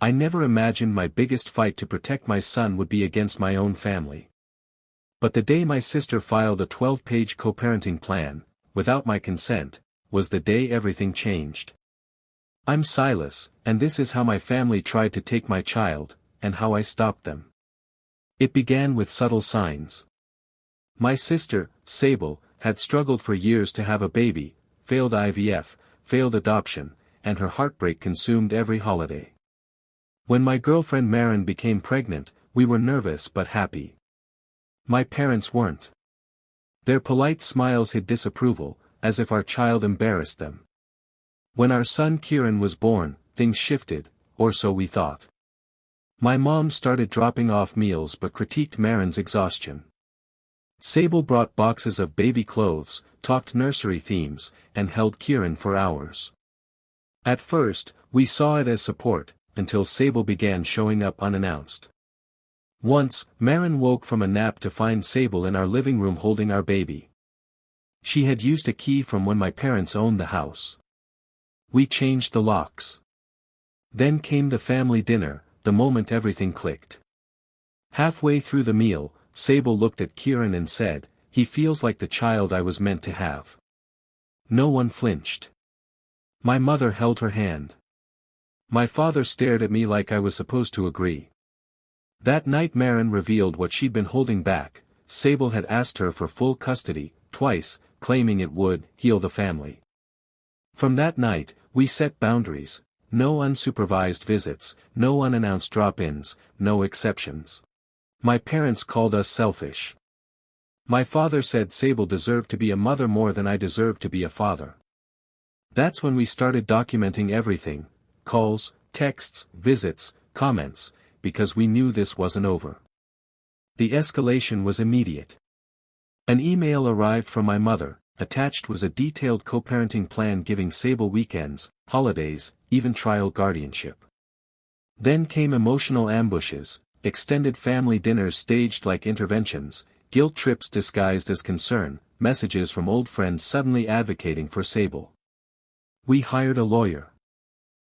I never imagined my biggest fight to protect my son would be against my own family. But the day my sister filed a 12-page co-parenting plan, without my consent, was the day everything changed. I'm Silas, and this is how my family tried to take my child, and how I stopped them. It began with subtle signs. My sister, Sable, had struggled for years to have a baby, failed IVF, failed adoption, and her heartbreak consumed every holiday. When my girlfriend Maren became pregnant, we were nervous but happy. My parents weren't. Their polite smiles hid disapproval, as if our child embarrassed them. When our son Kieran was born, things shifted, or so we thought. My mom started dropping off meals but critiqued Maren's exhaustion. Sable brought boxes of baby clothes, talked nursery themes, and held Kieran for hours. At first, we saw it as support, until Sable began showing up unannounced. Once, Maren woke from a nap to find Sable in our living room holding our baby. She had used a key from when my parents owned the house. We changed the locks. Then came the family dinner, the moment everything clicked. Halfway through the meal, Sable looked at Kieran and said, "He feels like the child I was meant to have." No one flinched. My mother held her hand. My father stared at me like I was supposed to agree. That night Maren revealed what she'd been holding back. Sable had asked her for full custody, twice, claiming it would heal the family. From that night, we set boundaries: no unsupervised visits, no unannounced drop-ins, no exceptions. My parents called us selfish. My father said Sable deserved to be a mother more than I deserved to be a father. That's when we started documenting everything: calls, texts, visits, comments, because we knew this wasn't over. The escalation was immediate. An email arrived from my mother. Attached was a detailed co-parenting plan giving Sable weekends, holidays, even trial guardianship. Then came emotional ambushes, extended family dinners staged like interventions, guilt trips disguised as concern, messages from old friends suddenly advocating for Sable. We hired a lawyer.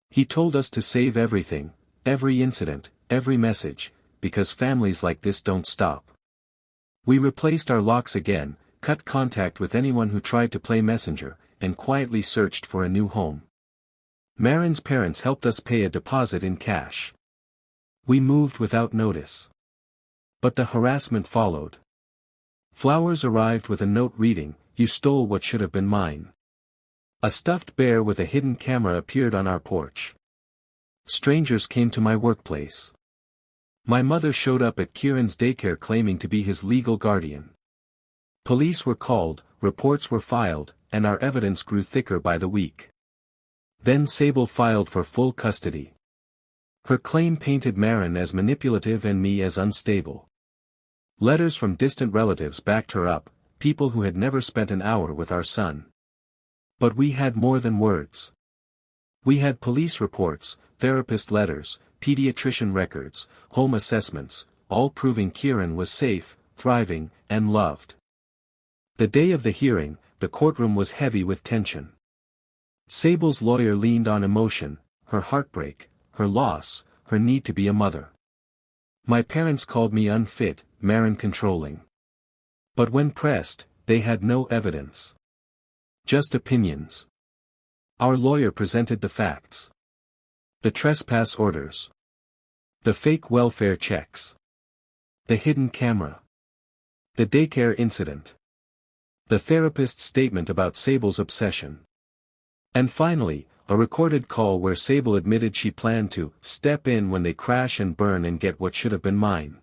He told us to save everything, every incident, every message, because families like this don't stop. We replaced our locks again, cut contact with anyone who tried to play messenger, and quietly searched for a new home. Maren's parents helped us pay a deposit in cash. We moved without notice. But the harassment followed. Flowers arrived with a note reading, "You stole what should have been mine." A stuffed bear with a hidden camera appeared on our porch. Strangers came to my workplace. My mother showed up at Kieran's daycare claiming to be his legal guardian. Police were called, reports were filed, and our evidence grew thicker by the week. Then Sable filed for full custody. Her claim painted Maren as manipulative and me as unstable. Letters from distant relatives backed her up, people who had never spent an hour with our son. But we had more than words. We had police reports, therapist letters, pediatrician records, home assessments, all proving Kieran was safe, thriving, and loved. The day of the hearing, the courtroom was heavy with tension. Sable's lawyer leaned on emotion, her heartbreak, her loss, her need to be a mother. My parents called me unfit, Maren controlling. But when pressed, they had no evidence. Just opinions. Our lawyer presented the facts. The trespass orders. The fake welfare checks. The hidden camera. The daycare incident. The therapist's statement about Sable's obsession. And finally, a recorded call where Sable admitted she planned to step in when they crash and burn and get what should have been mine.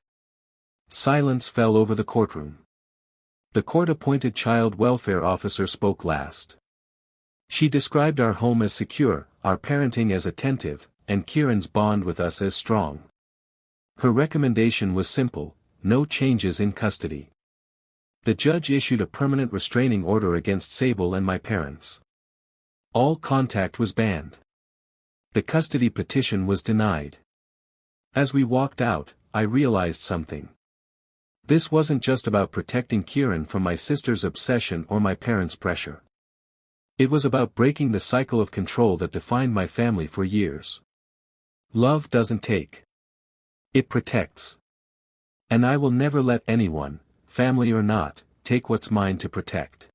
Silence fell over the courtroom. The court-appointed child welfare officer spoke last. She described our home as secure, our parenting as attentive, and Kieran's bond with us as strong. Her recommendation was simple: no changes in custody. The judge issued a permanent restraining order against Sable and my parents. All contact was banned. The custody petition was denied. As we walked out, I realized something. This wasn't just about protecting Kieran from my sister's obsession or my parents' pressure. It was about breaking the cycle of control that defined my family for years. Love doesn't take. It protects. And I will never let anyone, family or not, take what's mine to protect.